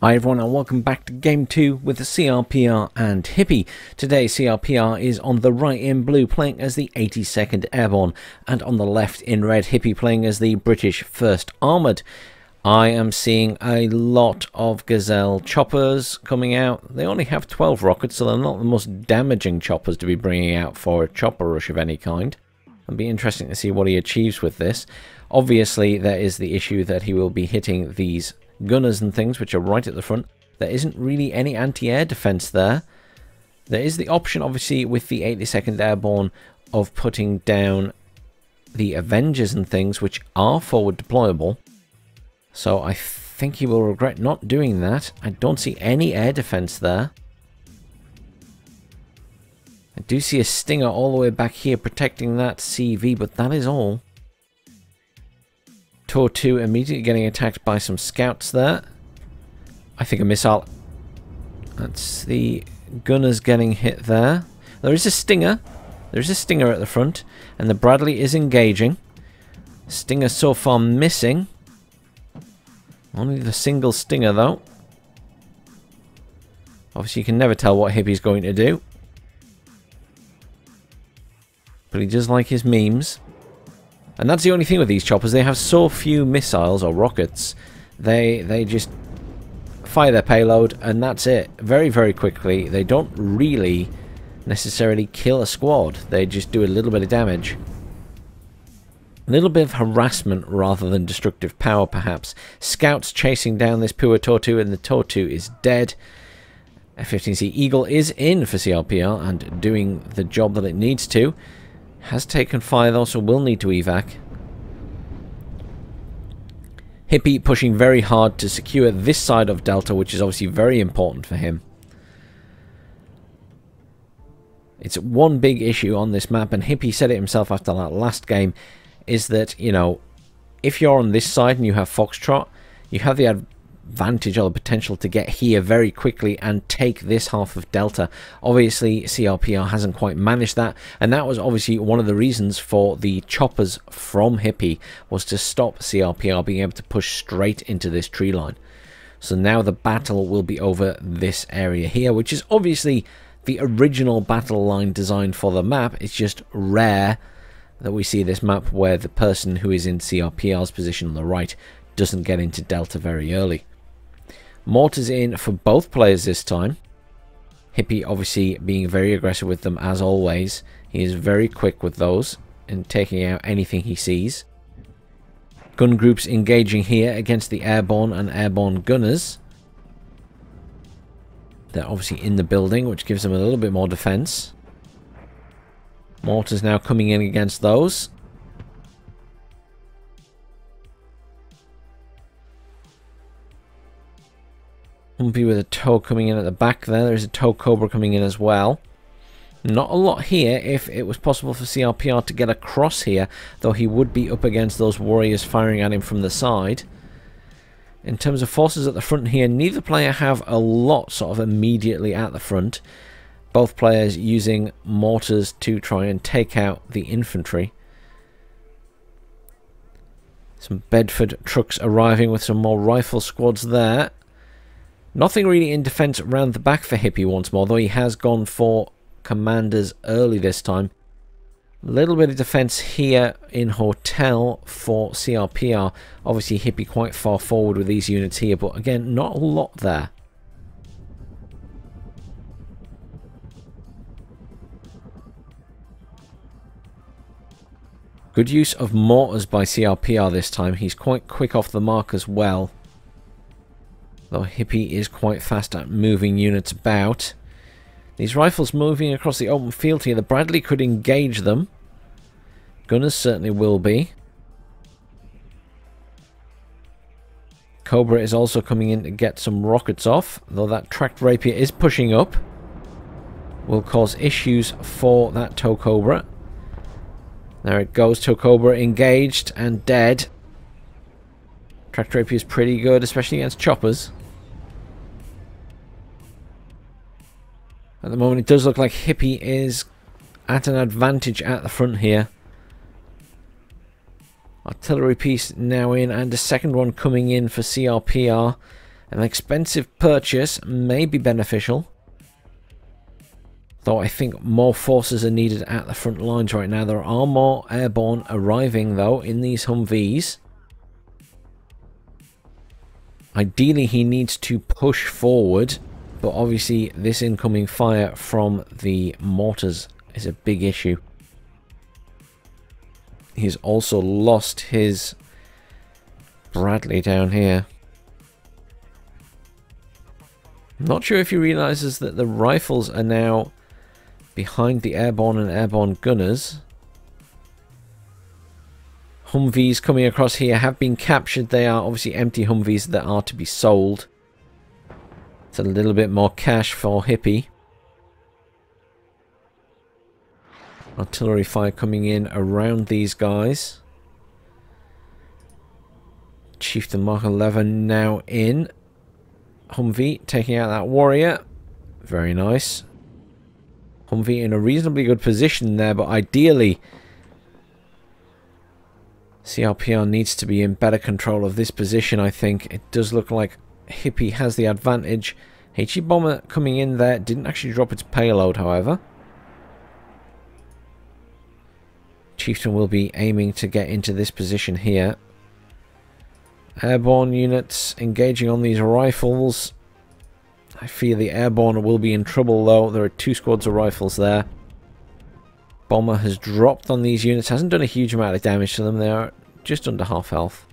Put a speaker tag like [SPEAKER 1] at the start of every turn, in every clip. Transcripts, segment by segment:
[SPEAKER 1] Hi everyone and welcome back to Game 2 with the CRPR and Hippie. Today CRPR is on the right in blue playing as the 82nd Airborne and on the left in red Hippie playing as the British 1st Armoured. I am seeing a lot of Gazelle choppers coming out. They only have 12 rockets, so they're not the most damaging choppers to be bringing out for a chopper rush of any kind. It'll be interesting to see what he achieves with this. Obviously there is the issue that he will be hitting these gunners and things which are right at the front. There isn't really any anti-air defense there. There is the option obviously with the 82nd Airborne of putting down the Avengers and things which are forward deployable. So I think he will regret not doing that. I don't see any air defense there. I do see a Stinger all the way back here protecting that CV, but that is all. Tor 2 immediately getting attacked by some scouts there. I think a missile. That's the gunners getting hit there. There is a Stinger. There's a Stinger at the front. And the Bradley is engaging. Stinger so far missing. Only the single Stinger though. Obviously you can never tell what Hippie's going to do. But he does like his memes. And that's the only thing with these choppers. They have so few missiles or rockets. They just fire their payload and that's it. Very, very quickly. They don't really necessarily kill a squad. They just do a little bit of damage. A little bit of harassment rather than destructive power, perhaps. Scouts chasing down this poor Tor 2 and the Tor 2 is dead. F-15C Eagle is in for CRPR and doing the job that it needs to. Has taken fire though, so will need to evac. Hippie pushing very hard to secure this side of Delta, which is obviously very important for him. It's one big issue on this map, and Hippie said it himself after that last game, is that, you know, if you're on this side and you have Foxtrot, you have the advantage or the potential to get here very quickly and take this half of Delta. Obviously CRPR hasn't quite managed that, and that was obviously one of the reasons for the choppers from Hippie, was to stop CRPR being able to push straight into this tree line. So now the battle will be over this area here, which is obviously the original battle line designed for the map. It's just rare that we see this map where the person who is in CRPR's position on the right doesn't get into Delta very early. Mortars in for both players this time. Hippie obviously being very aggressive with them as always. He is very quick with those and taking out anything he sees. Gun groups engaging here against the Airborne and Airborne gunners. They're obviously in the building, which gives them a little bit more defense. Mortars now coming in against those. Humpy with a tow coming in at the back there. There's a tow Cobra coming in as well. Not a lot here if it was possible for CRPR to get across here, though he would be up against those warriors firing at him from the side. In terms of forces at the front here, neither player have a lot sort of immediately at the front. Both players using mortars to try and take out the infantry. Some Bedford trucks arriving with some more rifle squads there. Nothing really in defense around the back for Hippie once more, though he has gone for commanders early this time. A little bit of defense here in Hotel for CRPR. Obviously Hippie quite far forward with these units here, but again, not a lot there. Good use of mortars by CRPR this time. He's quite quick off the mark as well. Though Hippie is quite fast at moving units about. These rifles moving across the open field here. The Bradley could engage them. Gunners certainly will be. Cobra is also coming in to get some rockets off. Though that tracked rapier is pushing up. Will cause issues for that tow Cobra. There it goes. Tow Cobra engaged and dead. Tracked rapier is pretty good, especially against choppers. At the moment it does look like Hippie is at an advantage at the front here. Artillery piece now in, and a second one coming in for CRPR. An expensive purchase may be beneficial. Though I think more forces are needed at the front lines right now. There are more airborne arriving, though, in these Humvees. Ideally, he needs to push forward. But obviously, this incoming fire from the mortars is a big issue. He's also lost his Bradley down here. I'm not sure if he realizes that the rifles are now behind the airborne and airborne gunners. Humvees coming across here have been captured. They are obviously empty Humvees that are to be sold. It's a little bit more cash for Hippie. Artillery fire coming in around these guys. Chieftain Mark 11 now in. Humvee taking out that warrior. Very nice. Humvee in a reasonably good position there, but ideally CRPR needs to be in better control of this position, I think. It does look like Hippie has the advantage. HE bomber coming in there. Didn't actually drop its payload, however. Chieftain will be aiming to get into this position here. Airborne units engaging on these rifles. I fear the airborne will be in trouble, though. There are 2 squads of rifles there. Bomber has dropped on these units. Hasn't done a huge amount of damage to them. They are just under half health.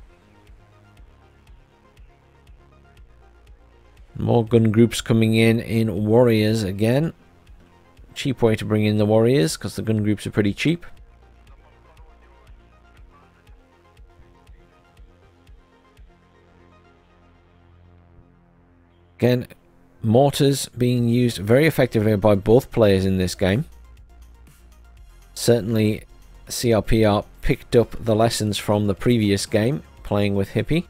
[SPEAKER 1] More gun groups coming in warriors again. Cheap way to bring in the warriors because the gun groups are pretty cheap. Again, mortars being used very effectively by both players in this game. Certainly CRPR picked up the lessons from the previous game playing with Hippie.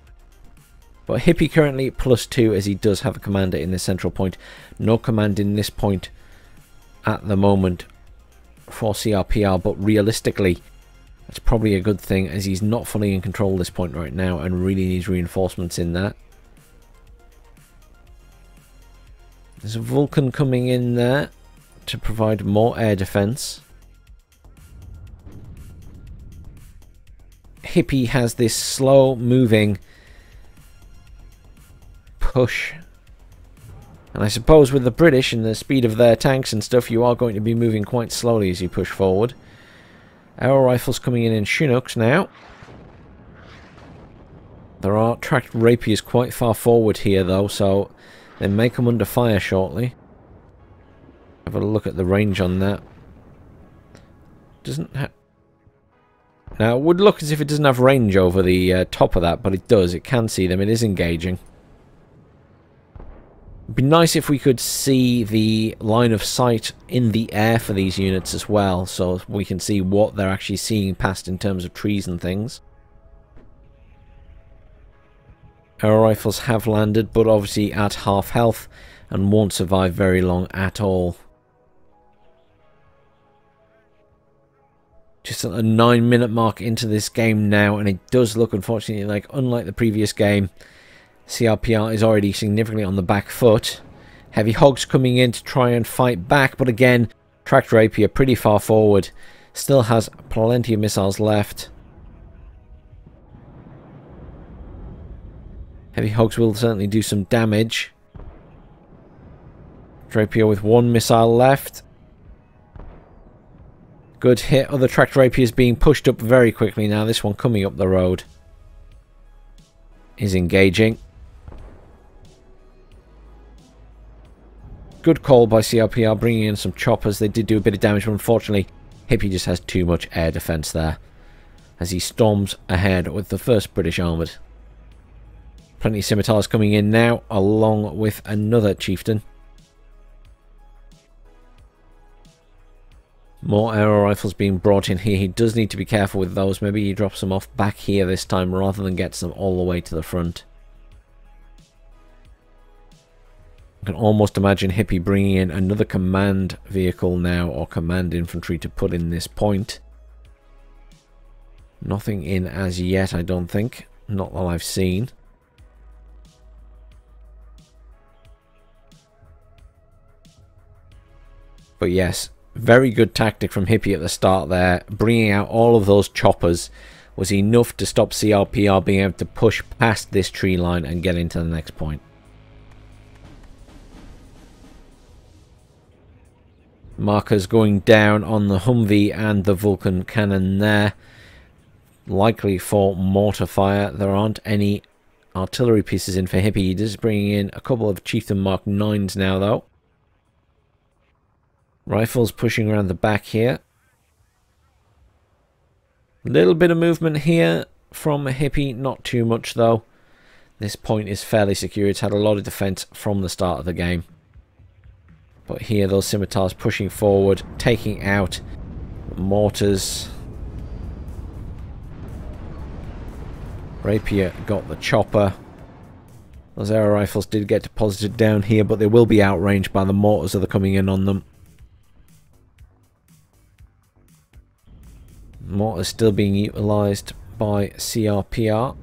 [SPEAKER 1] But Hippie currently +2 as he does have a commander in the central point. No command in this point at the moment for CRPR, but realistically that's probably a good thing as he's not fully in control of this point right now and really needs reinforcements in that. There's a Vulcan coming in there to provide more air defense. Hippie has this slow moving push. And I suppose with the British and the speed of their tanks and stuff, you are going to be moving quite slowly as you push forward. Arrow rifles coming in Chinooks now. There are tracked rapiers quite far forward here though, so they may come under fire shortly. Have a look at the range on that. Doesn't have... Now it would look as if it doesn't have range over the top of that, but it does. It can see them. It is engaging. It'd be nice if we could see the line of sight in the air for these units as well, so we can see what they're actually seeing past in terms of trees and things. Air rifles have landed, but obviously at half health and won't survive very long at all. Just at the 9-minute mark into this game now, and it does look, unfortunately, like unlike the previous game, CRPR is already significantly on the back foot. Heavy Hogs coming in to try and fight back, but again, tracked rapier pretty far forward. Still has plenty of missiles left. Heavy Hogs will certainly do some damage. Rapier with 1 missile left. Good hit. Other tracked rapiers being pushed up very quickly now. This one coming up the road is engaging. Good call by CRPR bringing in some choppers. They did do a bit of damage, but unfortunately Hippie just has too much air defense there as he storms ahead with the 1st British Armoured. Plenty of scimitars coming in now, along with another chieftain. More arrow rifles being brought in here. He does need to be careful with those. Maybe he drops them off back here this time rather than gets them all the way to the front. I can almost imagine Hippie bringing in another command vehicle now, or command infantry to put in this point. Nothing in as yet, I don't think. Not that I've seen. But yes, very good tactic from Hippie at the start there. Bringing out all of those choppers was enough to stop CRPR being able to push past this tree line and get into the next point. Markers going down on the Humvee and the Vulcan cannon there. Likely for mortar fire. There aren't any artillery pieces in for Hippie. He is bringing in a couple of Chieftain Mark 9s now, though. Rifles pushing around the back here. Little bit of movement here from Hippie, not too much though. This point is fairly secure. It's had a lot of defense from the start of the game. But here those scimitars pushing forward, taking out mortars. Rapier got the chopper. Those air rifles did get deposited down here, but they will be outranged by the mortars that are coming in on them. Mortars still being utilised by CRPR.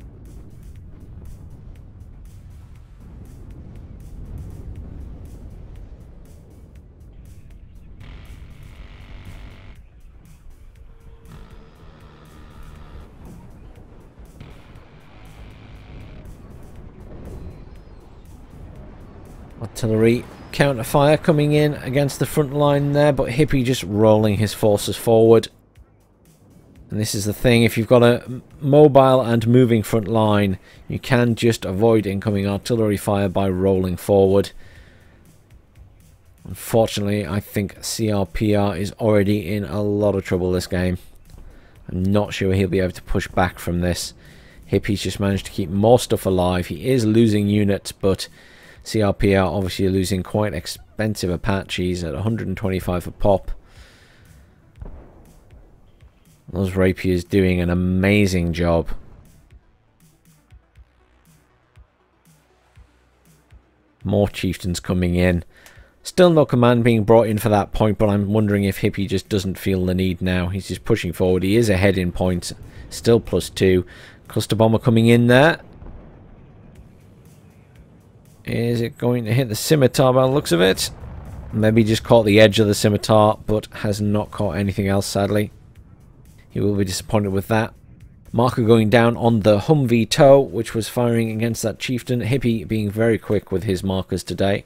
[SPEAKER 1] Artillery counter-fire coming in against the front line there, but Hippie just rolling his forces forward. And this is the thing, if you've got a mobile and moving front line, you can just avoid incoming artillery fire by rolling forward. Unfortunately, I think CRPR is already in a lot of trouble this game. I'm not sure he'll be able to push back from this. Hippie's just managed to keep more stuff alive. He is losing units, but CRPR obviously losing quite expensive Apaches at 125 a pop. Those Rapiers doing an amazing job. More Chieftains coming in. Still no command being brought in for that point, but I'm wondering if Hippie just doesn't feel the need now. He's just pushing forward. He is ahead in points. Still +2. Cluster bomber coming in there. Is it going to hit the scimitar by the looks of it? Maybe just caught the edge of the scimitar, but has not caught anything else, sadly. He will be disappointed with that. Marker going down on the Humvee tow, which was firing against that Chieftain. Hippie being very quick with his markers today.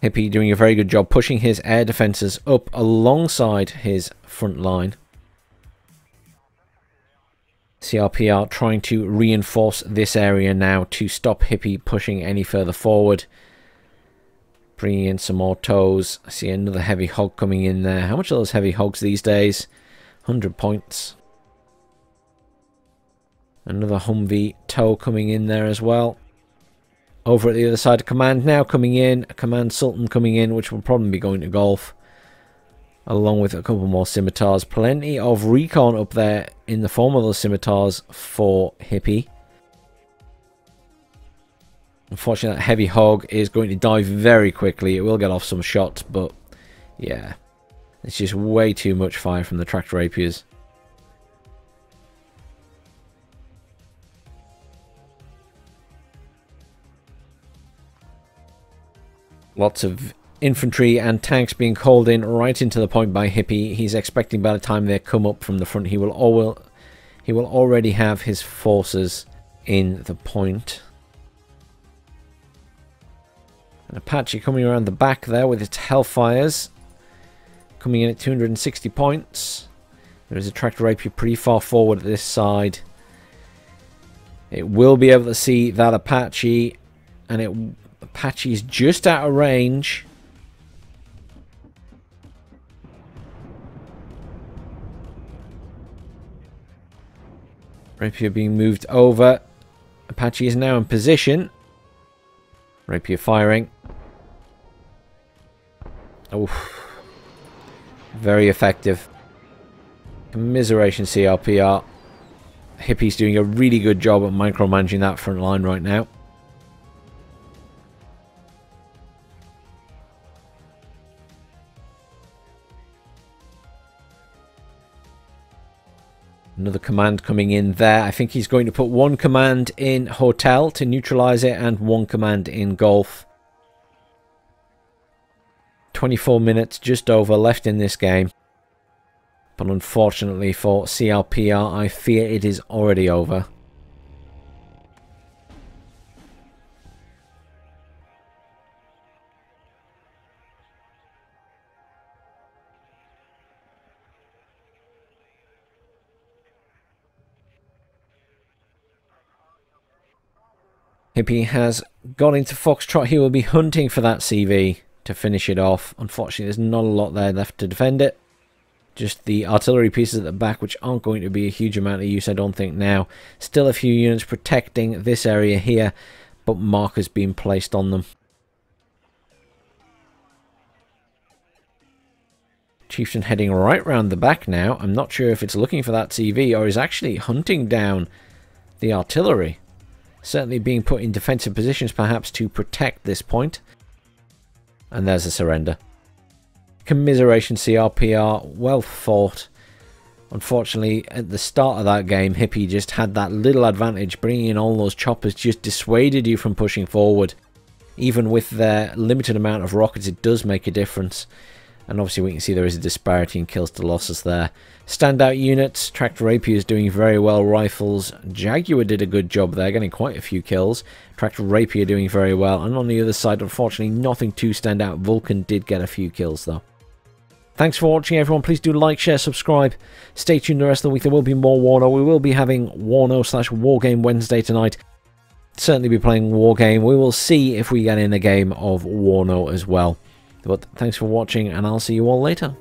[SPEAKER 1] Hippie doing a very good job pushing his air defences up alongside his front line. CRPR trying to reinforce this area now to stop Hippie pushing any further forward. Bringing in some more tows. I see another heavy hog coming in there. How much are those heavy hogs these days? 100 points. Another Humvee tow coming in there as well. Over at the other side of command now coming in. Command Sultan coming in, which will probably be going to golf. Along with a couple more scimitars. Plenty of recon up there in the form of those scimitars for Hippie. Unfortunately, that heavy hog is going to die very quickly. It will get off some shots, but yeah. It's just way too much fire from the tracked rapiers. Lots of infantry and tanks being called in right into the point by Hippie. He's expecting by the time they come up from the front, he will already have his forces in the point. An Apache coming around the back there with its Hellfires. Coming in at 260 points. There is a tractor rapier pretty far forward at this side. It will be able to see that Apache. And Apache is just out of range. Rapier being moved over. Apache is now in position. Rapier firing. Oh, very effective. Commiseration CRPR. Hippie's doing a really good job at micromanaging that front line right now. Another command coming in there. I think he's going to put one command in hotel to neutralize it and one command in golf. 24 minutes just over left in this game. But unfortunately for CRPR, I fear it is already over. Hippie has got into Foxtrot. He will be hunting for that CV to finish it off. Unfortunately, there's not a lot there left to defend it. Just the artillery pieces at the back, which aren't going to be a huge amount of use, I don't think, now. Still a few units protecting this area here, but markers being placed on them. Chieftain heading right round the back now. I'm not sure if it's looking for that CV or is actually hunting down the artillery. Certainly being put in defensive positions, perhaps, to protect this point. And there's a surrender. Commiseration, CRPR. Well fought. Unfortunately, at the start of that game, Hippie just had that little advantage. Bringing in all those choppers just dissuaded you from pushing forward. Even with their limited amount of rockets, it does make a difference. And obviously we can see there is a disparity in kills to losses there. Standout units. Tracked Rapier is doing very well. Rifles. Jaguar did a good job there, getting quite a few kills. Tracked Rapier doing very well. And on the other side, unfortunately, nothing too stand out. Vulcan did get a few kills though. Thanks for watching, everyone. Please do like, share, subscribe. Stay tuned the rest of the week. There will be more WARNO. We will be having WARNO/Wargame Wednesday tonight. Certainly be playing Wargame. We will see if we get in a game of WARNO as well. But thanks for watching, and I'll see you all later.